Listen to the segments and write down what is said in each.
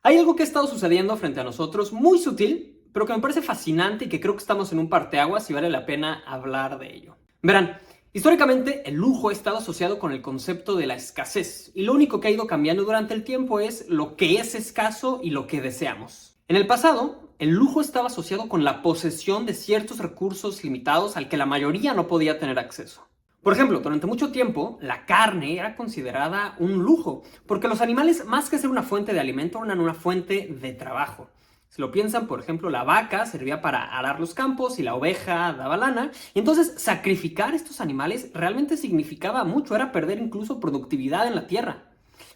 Hay algo que ha estado sucediendo frente a nosotros, muy sutil, pero que me parece fascinante y que creo que estamos en un parteaguas y vale la pena hablar de ello. Verán, históricamente el lujo ha estado asociado con el concepto de la escasez, y lo único que ha ido cambiando durante el tiempo es lo que es escaso y lo que deseamos. En el pasado, el lujo estaba asociado con la posesión de ciertos recursos limitados al que la mayoría no podía tener acceso. Por ejemplo, durante mucho tiempo, la carne era considerada un lujo, porque los animales, más que ser una fuente de alimento, eran una fuente de trabajo. Si lo piensan, por ejemplo, la vaca servía para arar los campos y la oveja daba lana, y entonces sacrificar estos animales realmente significaba mucho, era perder incluso productividad en la tierra.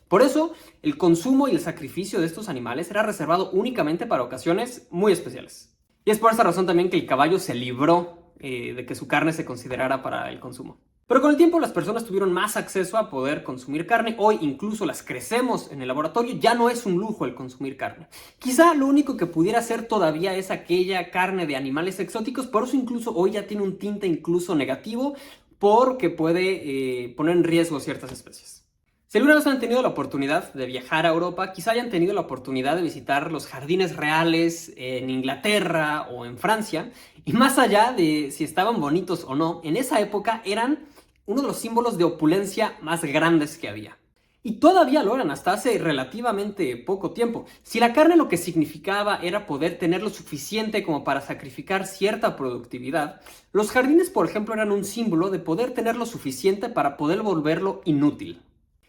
Por eso, el consumo y el sacrificio de estos animales era reservado únicamente para ocasiones muy especiales. Y es por esta razón también que el caballo se libró de que su carne se considerara para el consumo. Pero con el tiempo las personas tuvieron más acceso a poder consumir carne. Hoy incluso las crecemos en el laboratorio. Ya no es un lujo el consumir carne. Quizá lo único que pudiera ser todavía es aquella carne de animales exóticos. Por eso incluso hoy ya tiene un tinte incluso negativo, porque puede poner en riesgo ciertas especies. Si alguna vez han tenido la oportunidad de viajar a Europa, quizá hayan tenido la oportunidad de visitar los jardines reales en Inglaterra o en Francia. Y más allá de si estaban bonitos o no, en esa época eran uno de los símbolos de opulencia más grandes que había. Y todavía lo eran hasta hace relativamente poco tiempo. Si la carne lo que significaba era poder tener lo suficiente como para sacrificar cierta productividad, los jardines, por ejemplo, eran un símbolo de poder tener lo suficiente para poder volverlo inútil.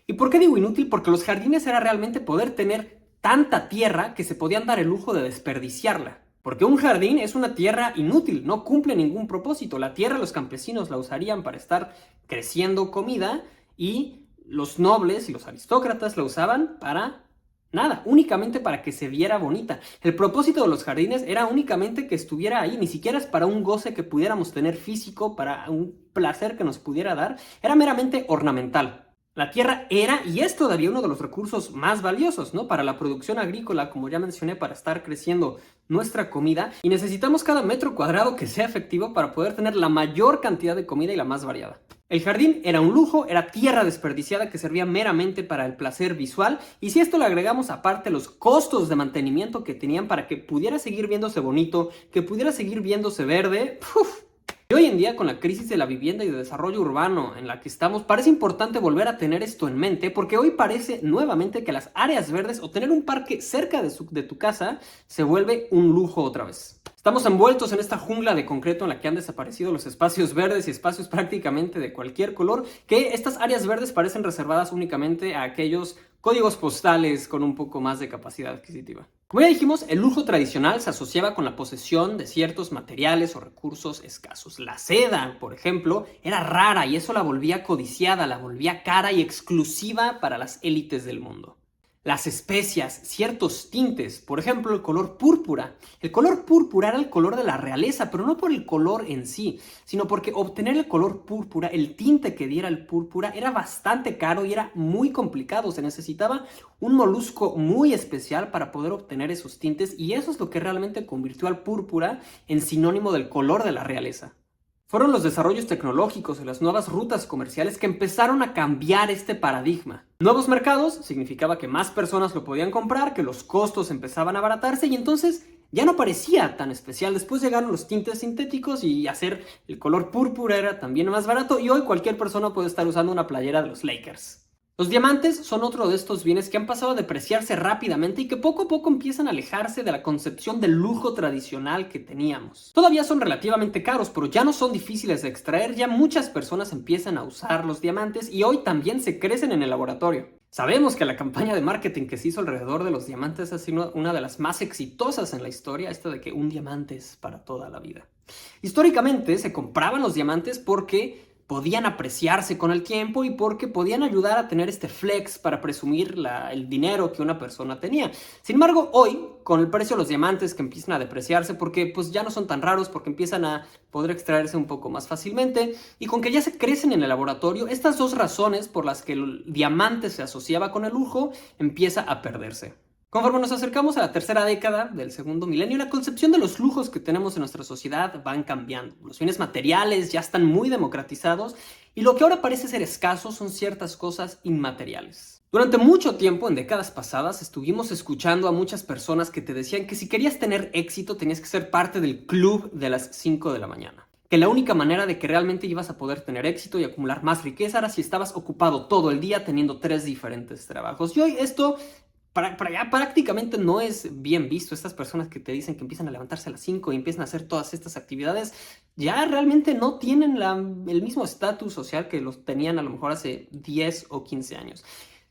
¿Y por qué digo inútil? Porque los jardines era realmente poder tener tanta tierra que se podían dar el lujo de desperdiciarla. Porque un jardín es una tierra inútil, no cumple ningún propósito. La tierra los campesinos la usarían para estar creciendo comida y los nobles y los aristócratas la usaban para nada, únicamente para que se viera bonita. El propósito de los jardines era únicamente que estuviera ahí, ni siquiera es para un goce que pudiéramos tener físico, para un placer que nos pudiera dar, era meramente ornamental. La tierra era y es todavía uno de los recursos más valiosos, ¿no? Para la producción agrícola, como ya mencioné, para estar creciendo nuestra comida, y necesitamos cada metro cuadrado que sea efectivo para poder tener la mayor cantidad de comida y la más variada. El jardín era un lujo, era tierra desperdiciada que servía meramente para el placer visual, y si esto le agregamos aparte los costos de mantenimiento que tenían para que pudiera seguir viéndose bonito, que pudiera seguir viéndose verde, ¡puf! Y hoy en día, con la crisis de la vivienda y de desarrollo urbano en la que estamos, parece importante volver a tener esto en mente, porque hoy parece nuevamente que las áreas verdes o tener un parque cerca de tu casa se vuelve un lujo otra vez. Estamos envueltos en esta jungla de concreto en la que han desaparecido los espacios verdes y espacios prácticamente de cualquier color, que estas áreas verdes parecen reservadas únicamente a aquellos códigos postales con un poco más de capacidad adquisitiva. Como ya dijimos, el lujo tradicional se asociaba con la posesión de ciertos materiales o recursos escasos. La seda, por ejemplo, era rara y eso la volvía codiciada, la volvía cara y exclusiva para las élites del mundo. Las especias, ciertos tintes, por ejemplo el color púrpura. El color púrpura era el color de la realeza, pero no por el color en sí, sino porque obtener el color púrpura, el tinte que diera el púrpura, era bastante caro y era muy complicado. Se necesitaba un molusco muy especial para poder obtener esos tintes, y eso es lo que realmente convirtió al púrpura en sinónimo del color de la realeza. Fueron los desarrollos tecnológicos y las nuevas rutas comerciales que empezaron a cambiar este paradigma. Nuevos mercados significaba que más personas lo podían comprar, que los costos empezaban a abaratarse y entonces ya no parecía tan especial. Después llegaron los tintes sintéticos y hacer el color púrpura era también más barato, y hoy cualquier persona puede estar usando una playera de los Lakers. Los diamantes son otro de estos bienes que han pasado a depreciarse rápidamente y que poco a poco empiezan a alejarse de la concepción del lujo tradicional que teníamos. Todavía son relativamente caros, pero ya no son difíciles de extraer. Ya muchas personas empiezan a usar los diamantes y hoy también se crecen en el laboratorio. Sabemos que la campaña de marketing que se hizo alrededor de los diamantes ha sido una de las más exitosas en la historia, esta de que un diamante es para toda la vida. Históricamente se compraban los diamantes porque podían apreciarse con el tiempo y porque podían ayudar a tener este flex para presumir el dinero que una persona tenía. Sin embargo, hoy, con el precio de los diamantes que empiezan a depreciarse porque pues ya no son tan raros, porque empiezan a poder extraerse un poco más fácilmente, y con que ya se crecen en el laboratorio, estas dos razones por las que el diamante se asociaba con el lujo empieza a perderse. Conforme nos acercamos a la tercera década del segundo milenio, la concepción de los lujos que tenemos en nuestra sociedad van cambiando. Los bienes materiales ya están muy democratizados y lo que ahora parece ser escaso son ciertas cosas inmateriales. Durante mucho tiempo, en décadas pasadas, estuvimos escuchando a muchas personas que te decían que si querías tener éxito tenías que ser parte del club de las 5 de la mañana. Que la única manera de que realmente ibas a poder tener éxito y acumular más riqueza era si estabas ocupado todo el día teniendo 3 diferentes trabajos. Y hoy esto para ya prácticamente no es bien visto. Estas personas que te dicen que empiezan a levantarse a las 5 y empiezan a hacer todas estas actividades, ya realmente no tienen el mismo estatus social que los tenían a lo mejor hace 10 o 15 años.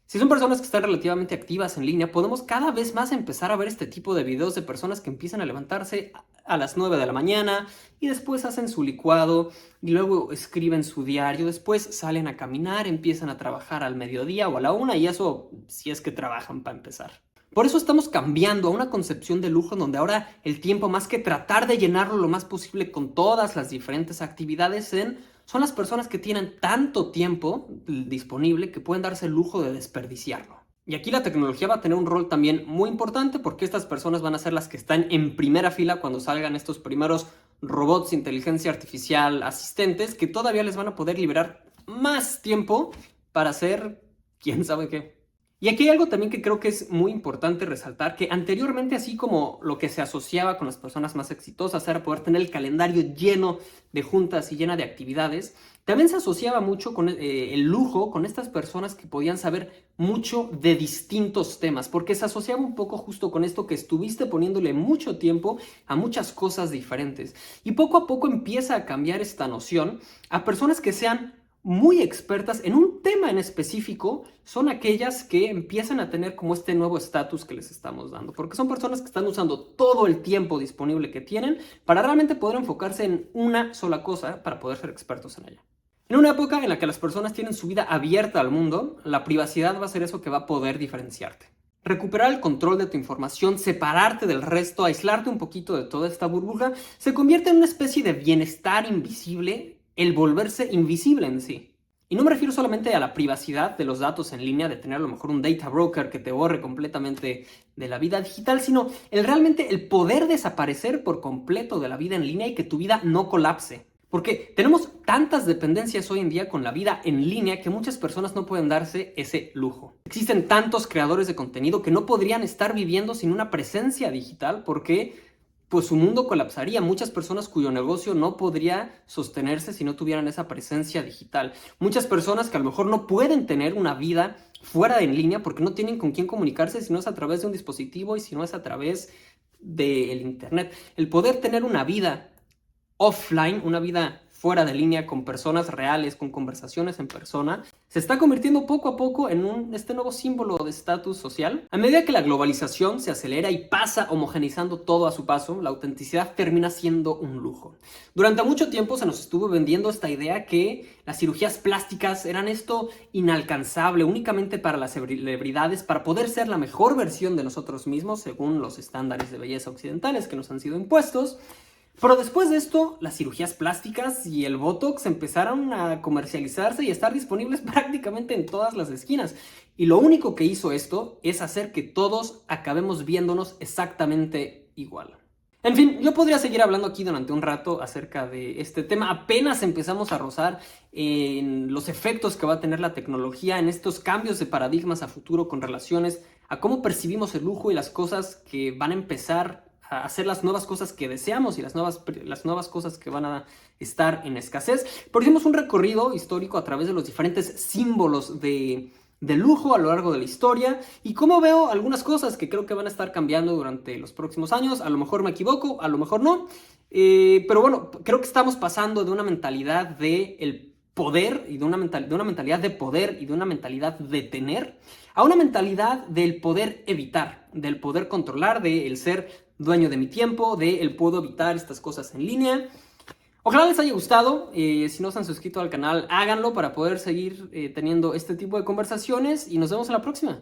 Si son personas que están relativamente activas en línea, podemos cada vez más empezar a ver este tipo de videos de personas que empiezan a levantarse a las 9 de la mañana y después hacen su licuado y luego escriben su diario, después salen a caminar, empiezan a trabajar al mediodía o a la 1 y eso si es que trabajan para empezar. Por eso estamos cambiando a una concepción de lujo donde ahora el tiempo, más que tratar de llenarlo lo más posible con todas las diferentes actividades, son las personas que tienen tanto tiempo disponible que pueden darse el lujo de desperdiciarlo. Y aquí la tecnología va a tener un rol también muy importante porque estas personas van a ser las que están en primera fila cuando salgan estos primeros robots de inteligencia artificial asistentes que todavía les van a poder liberar más tiempo para hacer quién sabe qué. Y aquí hay algo también que creo que es muy importante resaltar, que anteriormente, así como lo que se asociaba con las personas más exitosas era poder tener el calendario lleno de juntas y llena de actividades, también se asociaba mucho con el lujo, con estas personas que podían saber mucho de distintos temas, porque se asociaba un poco justo con esto que estuviste poniéndole mucho tiempo a muchas cosas diferentes. Y poco a poco empieza a cambiar esta noción a personas que sean muy expertas en un tema en específico, son aquellas que empiezan a tener como este nuevo estatus que les estamos dando, porque son personas que están usando todo el tiempo disponible que tienen para realmente poder enfocarse en una sola cosa para poder ser expertos en ella. En una época en la que las personas tienen su vida abierta al mundo, la privacidad va a ser eso que va a poder diferenciarte. Recuperar el control de tu información, separarte del resto, aislarte un poquito de toda esta burbuja, se convierte en una especie de bienestar invisible, el volverse invisible en sí. Y no me refiero solamente a la privacidad de los datos en línea, de tener a lo mejor un data broker que te borre completamente de la vida digital, sino realmente el poder desaparecer por completo de la vida en línea y que tu vida no colapse. Porque tenemos tantas dependencias hoy en día con la vida en línea que muchas personas no pueden darse ese lujo. Existen tantos creadores de contenido que no podrían estar viviendo sin una presencia digital porque pues su mundo colapsaría. Muchas personas cuyo negocio no podría sostenerse si no tuvieran esa presencia digital. Muchas personas que a lo mejor no pueden tener una vida fuera de en línea porque no tienen con quién comunicarse si no es a través de un dispositivo y si no es a través del internet. El poder tener una vida offline, una vida fuera de línea con personas reales, con conversaciones en persona, se está convirtiendo poco a poco en este nuevo símbolo de estatus social. A medida que la globalización se acelera y pasa homogenizando todo a su paso, la autenticidad termina siendo un lujo. Durante mucho tiempo se nos estuvo vendiendo esta idea que las cirugías plásticas eran esto inalcanzable únicamente para las celebridades, para poder ser la mejor versión de nosotros mismos según los estándares de belleza occidentales que nos han sido impuestos. Pero después de esto, las cirugías plásticas y el Botox empezaron a comercializarse y a estar disponibles prácticamente en todas las esquinas. Y lo único que hizo esto es hacer que todos acabemos viéndonos exactamente igual. En fin, yo podría seguir hablando aquí durante un rato acerca de este tema. Apenas empezamos a rozar en los efectos que va a tener la tecnología, en estos cambios de paradigmas a futuro con relaciones a cómo percibimos el lujo y las cosas que van a empezar a hacer las nuevas cosas que deseamos y las nuevas cosas que van a estar en escasez. Pero hicimos un recorrido histórico a través de los diferentes símbolos de lujo a lo largo de la historia y cómo veo algunas cosas que creo que van a estar cambiando durante los próximos años. A lo mejor me equivoco, a lo mejor no, pero bueno, creo que estamos pasando de una mentalidad de el poder y de una mentalidad de poder y de una mentalidad de tener a una mentalidad del poder evitar, del poder controlar, del ser dueño de mi tiempo, del puedo evitar estas cosas en línea. Ojalá les haya gustado. Si no se han suscrito al canal, háganlo para poder seguir teniendo este tipo de conversaciones y nos vemos en la próxima.